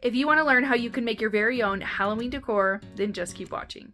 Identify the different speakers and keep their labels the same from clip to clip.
Speaker 1: If you want to learn how you can make your very own Halloween decor, then just keep watching.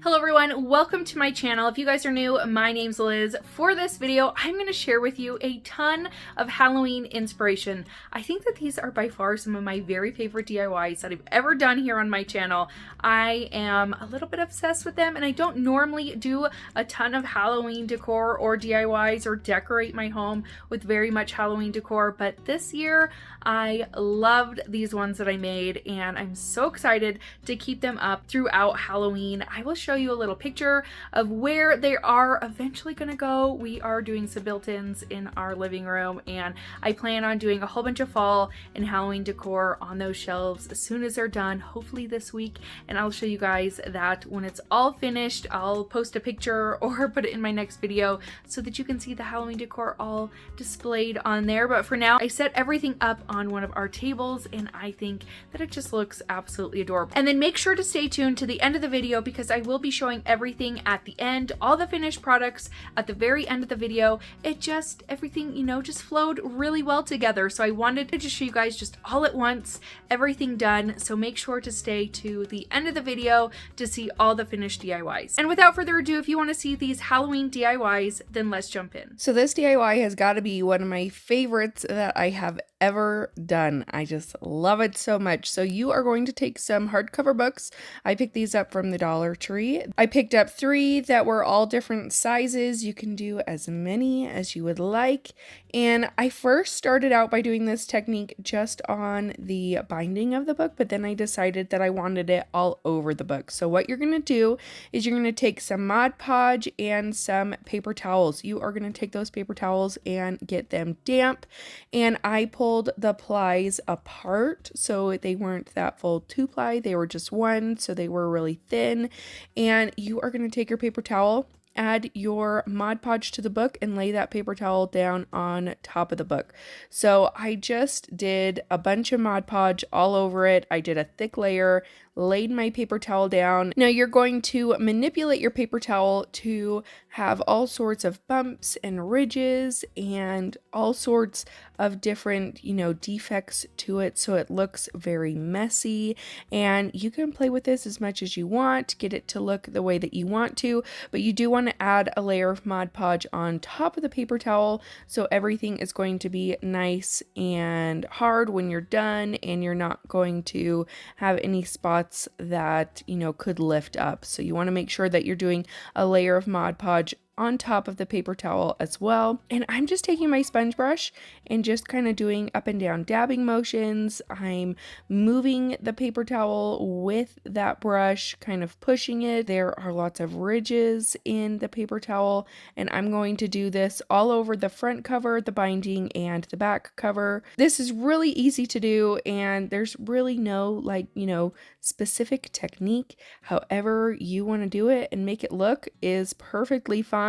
Speaker 1: Hello everyone, welcome to my channel. If you guys are new, my name's Liz. For this video, I'm going to share with you a ton of Halloween inspiration. I think that these are by far some of my very favorite DIYs that I've ever done here on my channel. I am a little bit obsessed with them, and I don't normally do a ton of Halloween decor or DIYs or decorate my home with very much Halloween decor, but this year I loved these ones that I made, and I'm so excited to keep them up throughout Halloween. I will show you a little picture of where they are eventually gonna go. We are doing some built-ins in our living room, and I plan on doing a whole bunch of fall and Halloween decor on those shelves as soon as they're done, hopefully this week, and I'll show you guys that when it's all finished. I'll post a picture or put it in my next video so that you can see the Halloween decor all displayed on there. But for now, I set everything up on one of our tables, and I think that it just looks absolutely adorable. And then make sure to stay tuned to the end of the video because I will be showing everything at the end, all the finished products at the very end of the video. It just, everything, you know, just flowed really well together. So I wanted to just show you guys just all at once, everything done. So make sure to stay to the end of the video to see all the finished DIYs. And without further ado, if you want to see these Halloween DIYs, then let's jump in.
Speaker 2: So this DIY has got to be one of my favorites that I have ever done. I just love it so much. So you are going to take some hardcover books. I picked these up from the Dollar Tree. I picked up 3 that were all different sizes. You can do as many as you would like. And I first started out by doing this technique just on the binding of the book, but then I decided that I wanted it all over the book. So what you're going to do is you're going to take some Mod Podge and some paper towels. You are going to take those paper towels and get them damp. And I pulled the plies apart so they weren't that full 2-ply, they were just 1, so they were really thin. And you are going to take your paper towel, add your Mod Podge to the book, and lay that paper towel down on top of the book. So I just did a bunch of Mod Podge all over it. I did a thick layer, laid my paper towel down. Now you're going to manipulate your paper towel to have all sorts of bumps and ridges and all sorts of different, you know, defects to it so it looks very messy. And you can play with this as much as you want, get it to look the way that you want to, but you do want to add a layer of Mod Podge on top of the paper towel so everything is going to be nice and hard when you're done, and you're not going to have any spots that, you know, could lift up. So you want to make sure that you're doing a layer of Mod Podge on top of the paper towel as well. And I'm just taking my sponge brush and just kind of doing up and down dabbing motions. I'm moving the paper towel with that brush, kind of pushing it. There are lots of ridges in the paper towel, and I'm going to do this all over the front cover, the binding, and the back cover. This is really easy to do, and there's really no, like, you know, specific technique. However you want to do it and make it look is perfectly fine.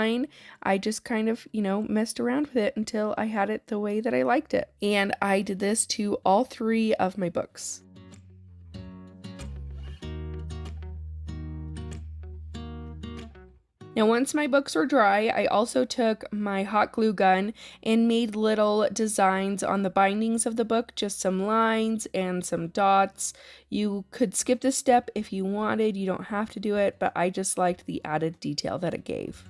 Speaker 2: I just kind of, you know, messed around with it until I had it the way that I liked it. And I did this to all 3 of my books. Now, once my books were dry, I also took my hot glue gun and made little designs on the bindings of the book, just some lines and some dots. You could skip this step if you wanted, you don't have to do it, but I just liked the added detail that it gave.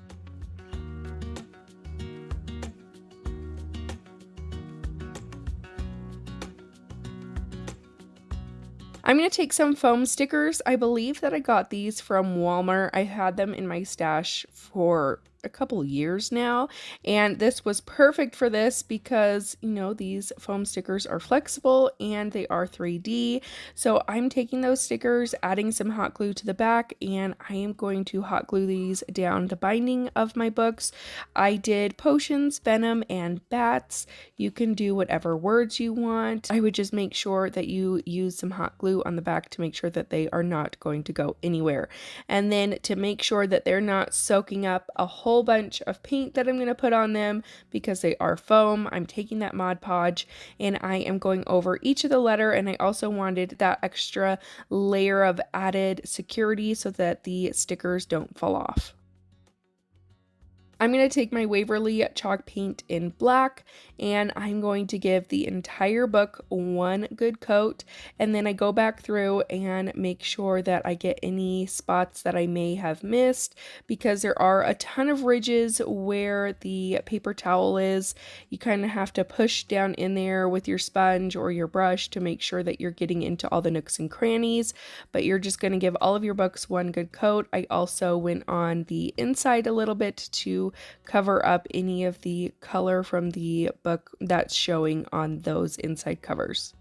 Speaker 2: I'm going to take some foam stickers. I believe that I got these from Walmart. I had them in my stash for a couple years now, and this was perfect for this because, you know, these foam stickers are flexible and they are 3D. So I'm taking those stickers, adding some hot glue to the back, and I am going to hot glue these down the binding of my books. I did potions, venom, and bats. You can do whatever words you want. I would just make sure that you use some hot glue on the back to make sure that they are not going to go anywhere. And then to make sure that they're not soaking up a whole bunch of paint that I'm going to put on them because they are foam, I'm taking that Mod Podge and I am going over each of the letter, and I also wanted that extra layer of added security so that the stickers don't fall off. I'm going to take my Waverly chalk paint in black, and I'm going to give the entire book one good coat, and then I go back through and make sure that I get any spots that I may have missed, because there are a ton of ridges where the paper towel is. You kind of have to push down in there with your sponge or your brush to make sure that you're getting into all the nooks and crannies, but you're just going to give all of your books one good coat. I also went on the inside a little bit to cover up any of the color from the book that's showing on those inside covers.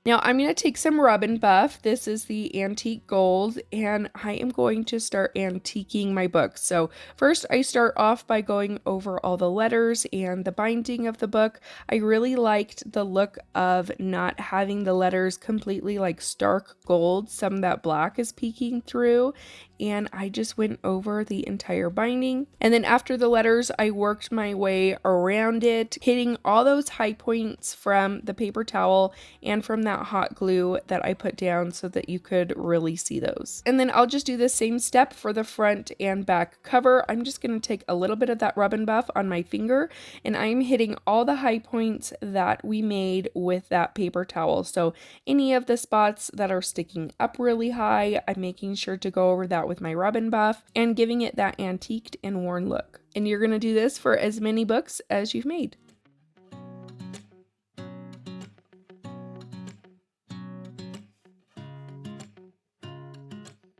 Speaker 2: Now I'm going to take some rub and buff. This is the antique gold, and I am going to start antiquing my books. So first I start off by going over all the letters and the binding of the book. I really liked the look of not having the letters completely like stark gold. Some of that black is peeking through, and I just went over the entire binding. And then after the letters, I worked my way around it, hitting all those high points from the paper towel and from that hot glue that I put down so that you could really see those. And then I'll just do the same step for the front and back cover. I'm just going to take a little bit of that rub and buff on my finger, and I'm hitting all the high points that we made with that paper towel. So any of the spots that are sticking up really high, I'm making sure to go over that with my rub and buff and giving it that antiqued and worn look. And you're going to do this for as many books as you've made.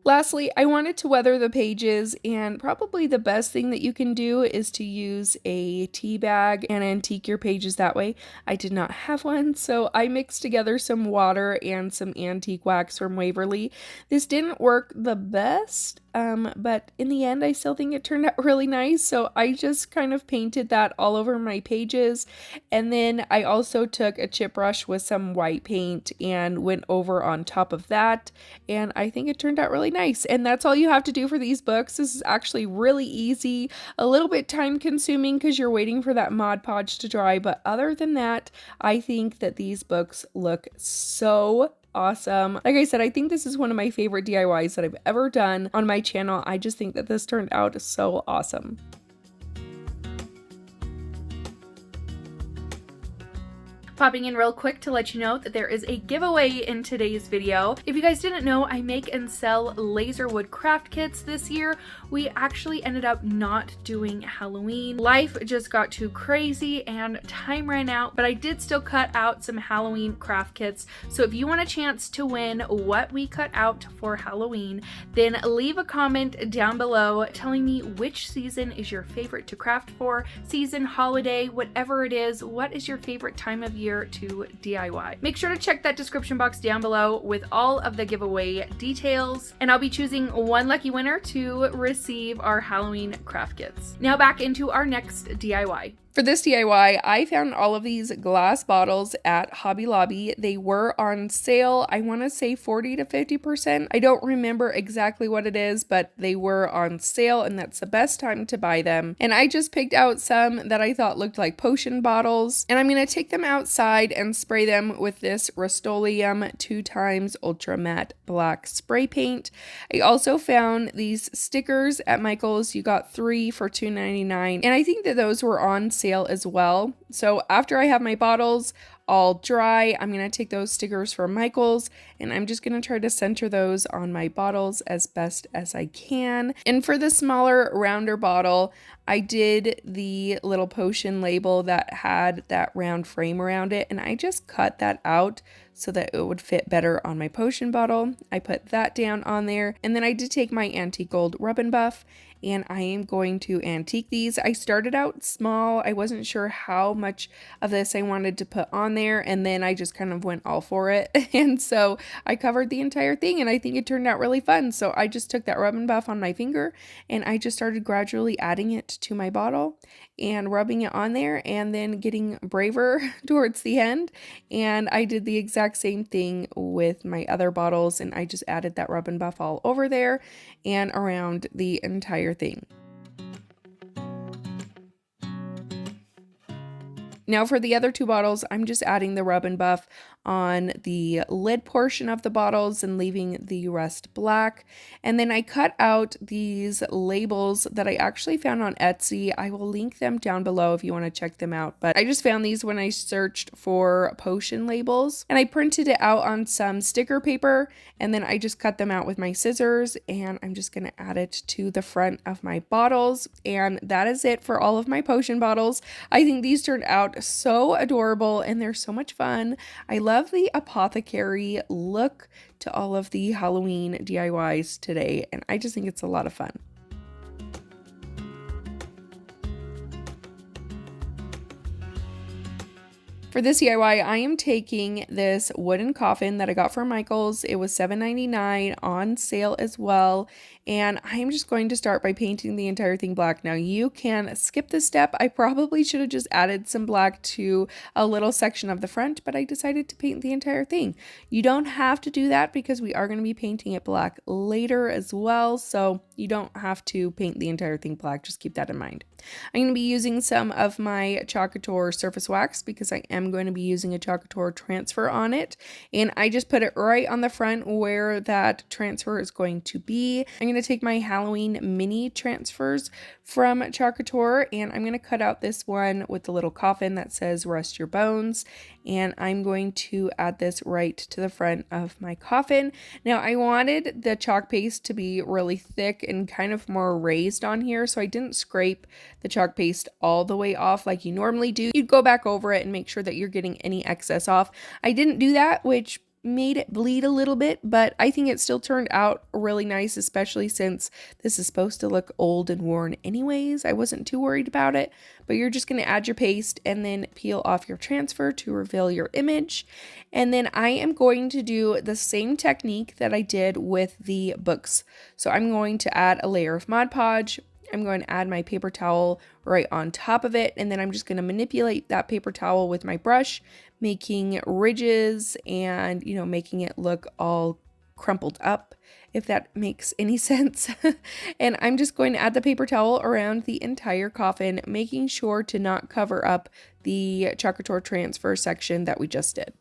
Speaker 2: Lastly, I wanted to weather the pages, and probably the best thing that you can do is to use a tea bag and antique your pages that way. I did not have one, so I mixed together some water and some antique wax from Waverly. This didn't work the best, but in the end I still think it turned out really nice, so I just kind of painted that all over my pages. And then I also took a chip brush with some white paint and went over on top of that, and I think it turned out really nice. And that's all you have to do for these books. This is actually really easy, a little bit time consuming because you're waiting for that Mod Podge to dry, but other than that, I think that these books look so awesome. Like I said, I think this is one of my favorite DIYs that I've ever done on my channel. I just think that this turned out so awesome.
Speaker 1: Popping in real quick to let you know that there is a giveaway in today's video. If you guys didn't know, I make and sell laser wood craft kits this year. We actually ended up not doing Halloween. Life just got too crazy and time ran out, but I did still cut out some Halloween craft kits. So if you want a chance to win what we cut out for Halloween, then leave a comment down below telling me which season is your favorite to craft for, season, holiday, whatever it is. What is your favorite time of year to DIY? Make sure to check that description box down below with all of the giveaway details, and I'll be choosing one lucky winner to receive our Halloween craft kits. Now back into our next DIY.
Speaker 2: For this DIY, I found all of these glass bottles at Hobby Lobby. They were on sale, I want to say 40 to 50%. I don't remember exactly what it is, but they were on sale, and that's the best time to buy them. And I just picked out some that I thought looked like potion bottles, and I'm going to take them outside and spray them with this Rust-Oleum 2x Ultra Matte Black Spray Paint. I also found these stickers at Michael's. You got 3 for $2.99, and I think that those were on sale as well. So after I have my bottles all dry, I'm going to take those stickers from Michael's, and I'm just going to try to center those on my bottles as best as I can. And for the smaller, rounder bottle, I did the little potion label that had that round frame around it, and I just cut that out so that it would fit better on my potion bottle. I put that down on there, and then I did take my antique gold rub and buff, and I am going to antique these. I started out small. I wasn't sure how much of this I wanted to put on there, and then I just kind of went all for it. And so I covered the entire thing, and I think it turned out really fun. So I just took that rub and buff on my finger, and I just started gradually adding it to my bottle and rubbing it on there, and then getting braver towards the end. And I did the exact same thing with my other bottles, and I just added that rub and buff all over there and around the entire thing. Now for the other 2 bottles, I'm just adding the rub and buff on the lid portion of the bottles and leaving the rest black. And then I cut out these labels that I actually found on Etsy. I will link them down below if you want to check them out. But I just found these when I searched for potion labels, and I printed it out on some sticker paper, and then I just cut them out with my scissors, and I'm just going to add it to the front of my bottles. And that is it for all of my potion bottles. I think these turned out so adorable and they're so much fun. I love the Apothecary look to all of the Halloween DIYs today, and I just think it's a lot of fun. For this DIY, I am taking this wooden coffin that I got from Michael's. It was $7.99 on sale as well. And I am just going to start by painting the entire thing black. Now you can skip this step. I probably should have just added some black to a little section of the front, but I decided to paint the entire thing. You don't have to do that because we are going to be painting it black later as well. So you don't have to paint the entire thing black. Just keep that in mind. I'm going to be using some of my Chalk Couture surface wax because I am going to be using a Chalk Couture transfer on it. And I just put it right on the front where that transfer is going to be. I'm going to take my Halloween mini transfers from Chalk Couture, and I'm going to cut out this one with the little coffin that says rest your bones, and I'm going to add this right to the front of my coffin. Now I wanted the chalk paste to be really thick and kind of more raised on here, so I didn't scrape the chalk paste all the way off like you normally do. You'd go back over it and make sure that you're getting any excess off. I didn't do that, which made it bleed a little bit, but I think it still turned out really nice, especially since this is supposed to look old and worn anyways. I wasn't too worried about it, but you're just going to add your paste and then peel off your transfer to reveal your image. And then I am going to do the same technique that I did with the books. So I'm going to add a layer of Mod Podge. I'm going to add my paper towel right on top of it, and then I'm just going to manipulate that paper towel with my brush, making ridges and, making it look all crumpled up, if that makes any sense. And I'm just going to add the paper towel around the entire coffin, making sure to not cover up the Chalk Couture transfer section that we just did.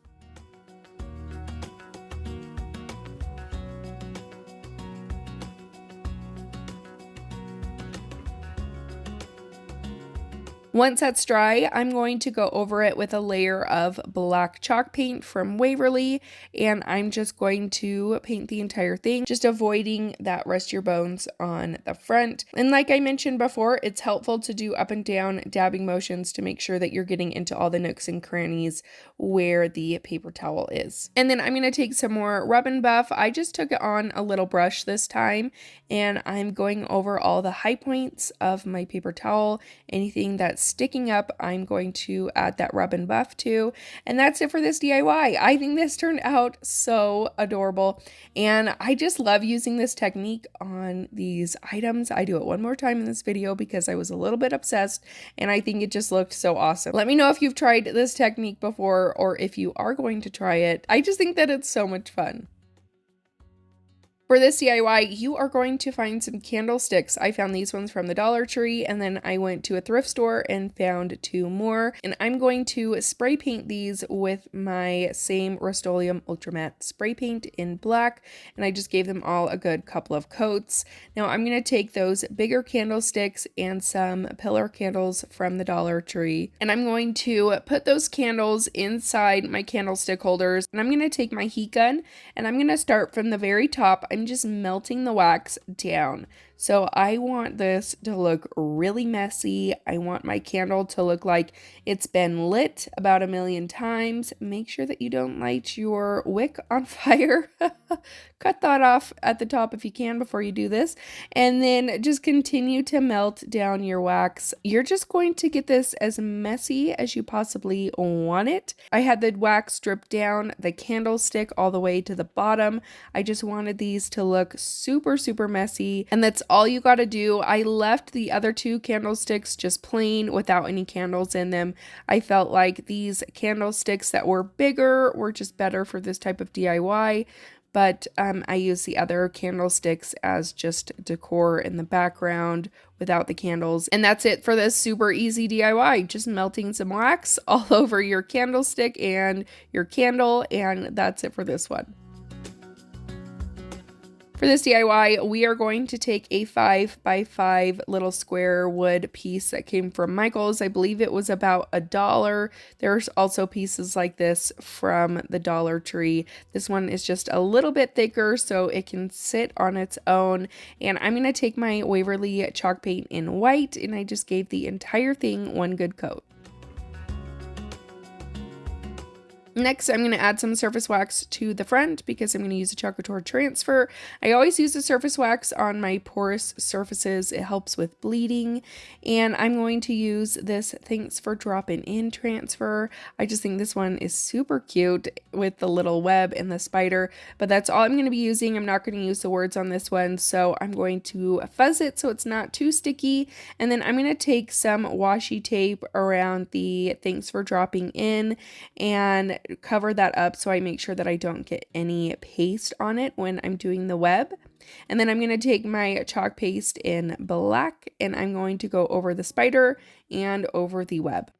Speaker 2: Once that's dry, I'm going to go over it with a layer of black chalk paint from Waverly, and I'm just going to paint the entire thing, just avoiding that rest your bones on the front. And like I mentioned before, it's helpful to do up and down dabbing motions to make sure that you're getting into all the nooks and crannies where the paper towel is. And then I'm going to take some more rub and buff. I just took it on a little brush this time, and I'm going over all the high points of my paper towel. Anything that's sticking up, I'm going to add that rub and buff to. And that's it for this DIY. I think this turned out so adorable, and I just love using this technique on these items. I do it one more time in this video because I was a little bit obsessed, and I think it just looked so awesome. Let me know if you've tried this technique before or if you are going to try it. I just think that it's so much fun. For this DIY, you are going to find some candlesticks. I found these ones from the Dollar Tree, and then I went to a thrift store and found 2 more. And I'm going to spray paint these with my same Rust-Oleum Ultramatte spray paint in black, and I just gave them all a good couple of coats. Now I'm going to take those bigger candlesticks and some pillar candles from the Dollar Tree, and I'm going to put those candles inside my candlestick holders, and I'm going to take my heat gun, and I'm going to start from the very top. I'm just melting the wax down. So I want this to look really messy. I want my candle to look like it's been lit about 1,000,000 times. Make sure that you don't light your wick on fire. Cut that off at the top if you can before you do this. And then just continue to melt down your wax. You're just going to get this as messy as you possibly want it. I had the wax drip down the candlestick all the way to the bottom. I just wanted these to look super, super messy. And that's all you got to do. I left the other 2 candlesticks just plain without any candles in them. I felt like these candlesticks that were bigger were just better for this type of DIY. but I use the other candlesticks as just decor in the background without the candles. And that's it for this super easy DIY, just melting some wax all over your candlestick and your candle, and that's it for this one. For this DIY, we are going to take a 5x5 little square wood piece that came from Michael's. I believe it was about $1. There's also pieces like this from the Dollar Tree. This one is just a little bit thicker so it can sit on its own. And I'm going to take my Waverly chalk paint in white, and I just gave the entire thing one good coat. Next, I'm going to add some surface wax to the front because I'm going to use a Chalk Couture transfer. I always use the surface wax on my porous surfaces. It helps with bleeding. And I'm going to use this Thanks for Dropping In transfer. I just think this one is super cute with the little web and the spider. But that's all I'm going to be using. I'm not going to use the words on this one. So I'm going to fuzz it so it's not too sticky. And then I'm going to take some washi tape around the Thanks for Dropping In and cover that up so I make sure that I don't get any paste on it when I'm doing the web. And then I'm going to take my chalk paste in black and I'm going to go over the spider and over the web.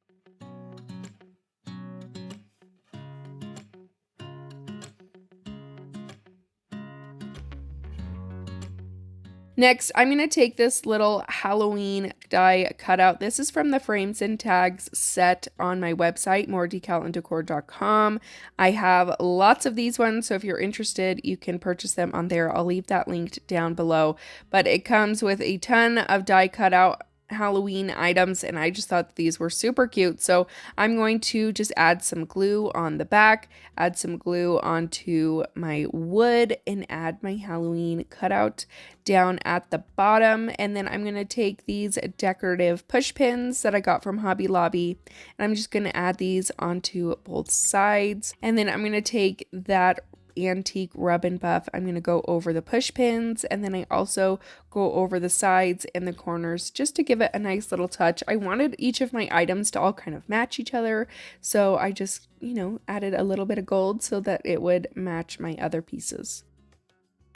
Speaker 2: Next, I'm going to take this little Halloween die cutout. This is from the Frames and Tags set on my website, moredecalanddecor.com. I have lots of these ones, so if you're interested, you can purchase them on there. I'll leave that linked down below. But it comes with a ton of die cutout Halloween items, and I just thought these were super cute. So I'm going to just add some glue on the back, add some glue onto my wood, and add my Halloween cutout down at the bottom. And then I'm going to take these decorative push pins that I got from Hobby Lobby, and I'm just going to add these onto both sides. And then I'm going to take that antique rub and buff. I'm going to go over the push pins, and then I also go over the sides and the corners just to give it a nice little touch. I wanted each of my items to all kind of match each other, so I just, added a little bit of gold so that it would match my other pieces.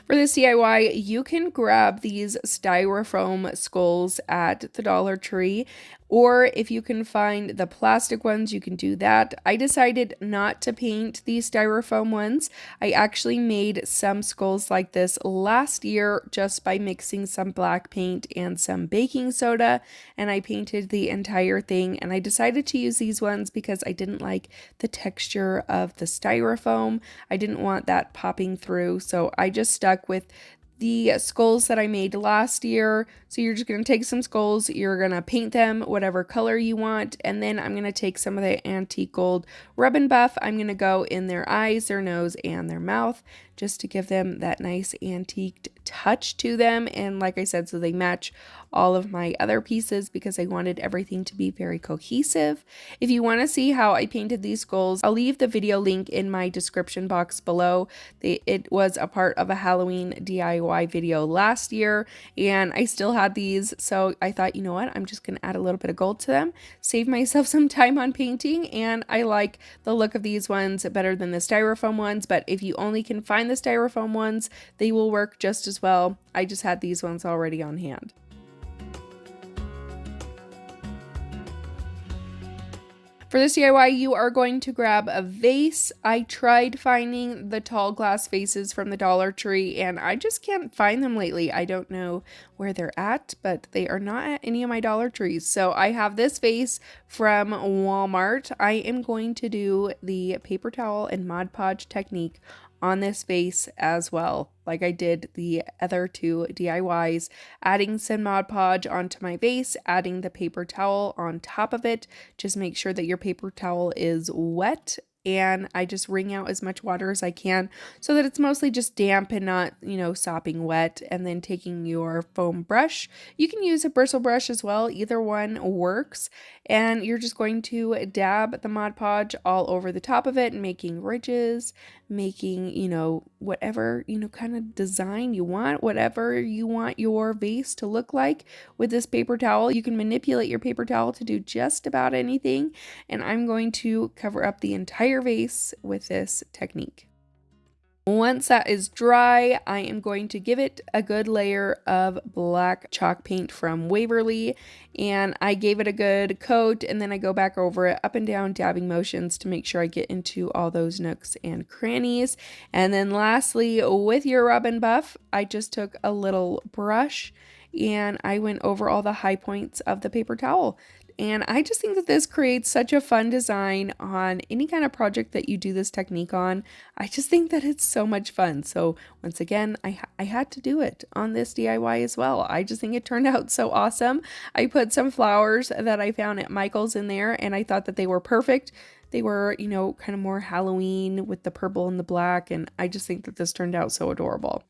Speaker 2: For this DIY, you can grab these styrofoam skulls at the Dollar Tree, or if you can find the plastic ones, you can do that. I decided not to paint these styrofoam ones. I actually made some skulls like this last year just by mixing some black paint and some baking soda, and I painted the entire thing. And I decided to use these ones because I didn't like the texture of the styrofoam. I didn't want that popping through, so I just stuck with the skulls that I made last year. So you're just going to take some skulls, you're going to paint them whatever color you want, and then I'm going to take some of the antique gold rub and buff. I'm going to go in their eyes, their nose, and their mouth just to give them that nice antiqued touch to them. And like I said, so they match all of my other pieces because I wanted everything to be very cohesive. If you want to see how I painted these skulls, I'll leave the video link in my description box below. It was a part of a Halloween DIY video last year, and I still had these, so I thought, you know what, I'm just going to add a little bit of gold to them, save myself some time on painting, and I like the look of these ones better than the styrofoam ones. But if you only can find the styrofoam ones, they will work just as well. I just had these ones already on hand. For this DIY, you are going to grab a vase. I tried finding the tall glass vases from the Dollar Tree, and I just can't find them lately. I don't know where they're at, but they are not at any of my Dollar Trees. So I have this vase from Walmart. I am going to do the paper towel and Mod Podge technique on this vase as well, like I did the other two DIYs, adding some Mod Podge onto my vase, adding the paper towel on top of it. Just make sure that your paper towel is wet, and I just wring out as much water as I can so that it's mostly just damp and not, sopping wet. And then taking your foam brush, you can use a bristle brush as well, either one works, and you're just going to dab the Mod Podge all over the top of it, making ridges, making, whatever, kind of design you want, whatever you want your vase to look like with this paper towel. You can manipulate your paper towel to do just about anything, and I'm going to cover up the entire vase with this technique. Once that is dry, I am going to give it a good layer of black chalk paint from Waverly, and I gave it a good coat, and then I go back over it up and down dabbing motions to make sure I get into all those nooks and crannies. And then lastly, with your rub and buff, I just took a little brush and I went over all the high points of the paper towel. And I just think that this creates such a fun design on any kind of project that you do this technique on. I just think that it's so much fun. So once again, I had to do it on this DIY as well. I just think it turned out so awesome. I put some flowers that I found at Michael's in there, and I thought that they were perfect. They were, you know, kind of more Halloween with the purple and the black, and I just think that this turned out so adorable.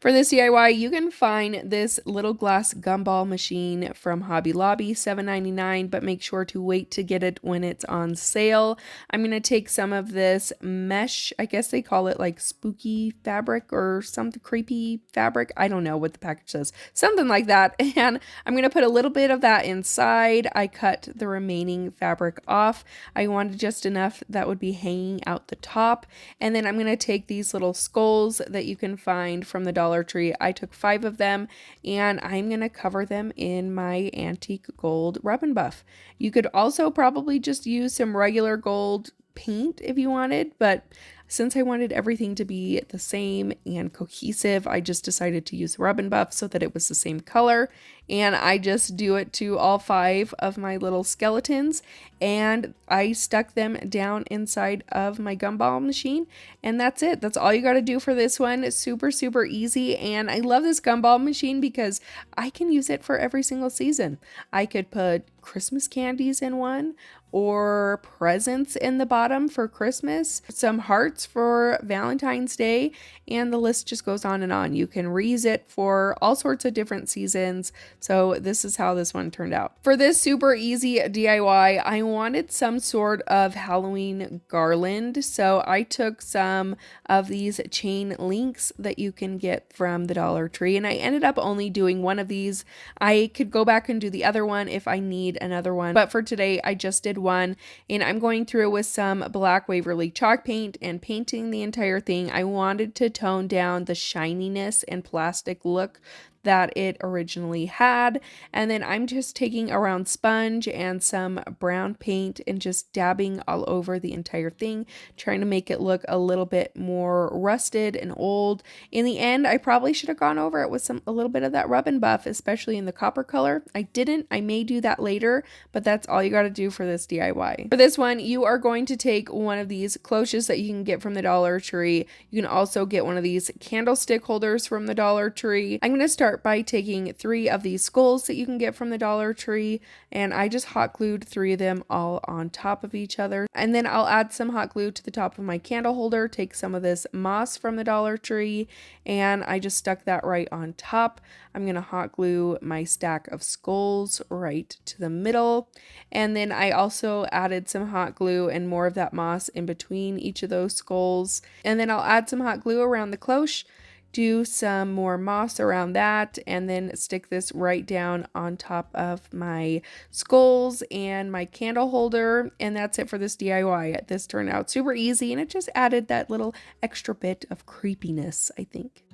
Speaker 2: For this DIY, you can find this little glass gumball machine from Hobby Lobby, $7.99, but make sure to wait to get it when it's on sale. I'm going to take some of this mesh, I guess they call it like spooky fabric or something, creepy fabric. I don't know what the package says, something like that. And I'm going to put a little bit of that inside. I cut the remaining fabric off. I wanted just enough that would be hanging out the top. And then I'm going to take these little skulls that you can find from the Dollar Tree. I took 5 of them, and I'm going to cover them in my antique gold rub and buff. You could also probably just use some regular gold paint if you wanted, but since I wanted everything to be the same and cohesive, I just decided to use rub and buff so that it was the same color. And I just do it to all 5 of my little skeletons, and I stuck them down inside of my gumball machine, and that's it. That's all you got to do for this one. It's super, super easy, and I love this gumball machine because I can use it for every single season. I could put Christmas candies in one, or presents in the bottom for Christmas, some hearts for Valentine's Day, and the list just goes on and on. You can reuse it for all sorts of different seasons. So this is how this one turned out. For this super easy DIY, I wanted some sort of Halloween garland. So I took some of these chain links that you can get from the Dollar Tree, and I ended up only doing one of these. I could go back and do the other one if I need another one, but for today I just did one, and I'm going through with some black Waverly chalk paint and painting the entire thing. I wanted to tone down the shininess and plastic look that it originally had, and then I'm just taking a round sponge and some brown paint and just dabbing all over the entire thing, trying to make it look a little bit more rusted and old. In the end, I probably should have gone over it with a little bit of that rub and buff, especially in the copper color. I didn't. I may do that later, but that's all you got to do for this DIY. For this one, you are going to take one of these cloches that you can get from the Dollar Tree. You can also get one of these candlestick holders from the Dollar Tree. I'm going to start by taking 3 of these skulls that you can get from the Dollar Tree, and I just hot glued 3 of them all on top of each other. And then I'll add some hot glue to the top of my candle holder, take some of this moss from the Dollar Tree, and I just stuck that right on top. I'm going to hot glue my stack of skulls right to the middle, and then I also added some hot glue and more of that moss in between each of those skulls. And then I'll add some hot glue around the cloche, do some more moss around that, and then stick this right down on top of my skulls and my candle holder. And that's it for this DIY. This turned out super easy, and it just added that little extra bit of creepiness, I think.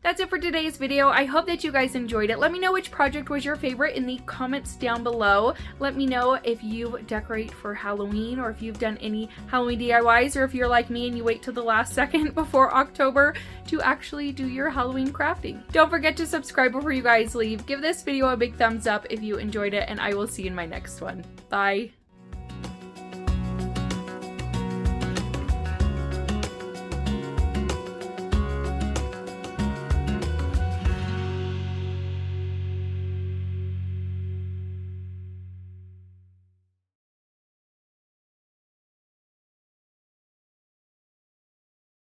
Speaker 1: That's it for today's video. I hope that you guys enjoyed it. Let me know which project was your favorite in the comments down below. Let me know if you decorate for Halloween or if you've done any Halloween DIYs, or if you're like me and you wait till the last second before October to actually do your Halloween crafting. Don't forget to subscribe before you guys leave. Give this video a big thumbs up if you enjoyed it, and I will see you in my next one. Bye.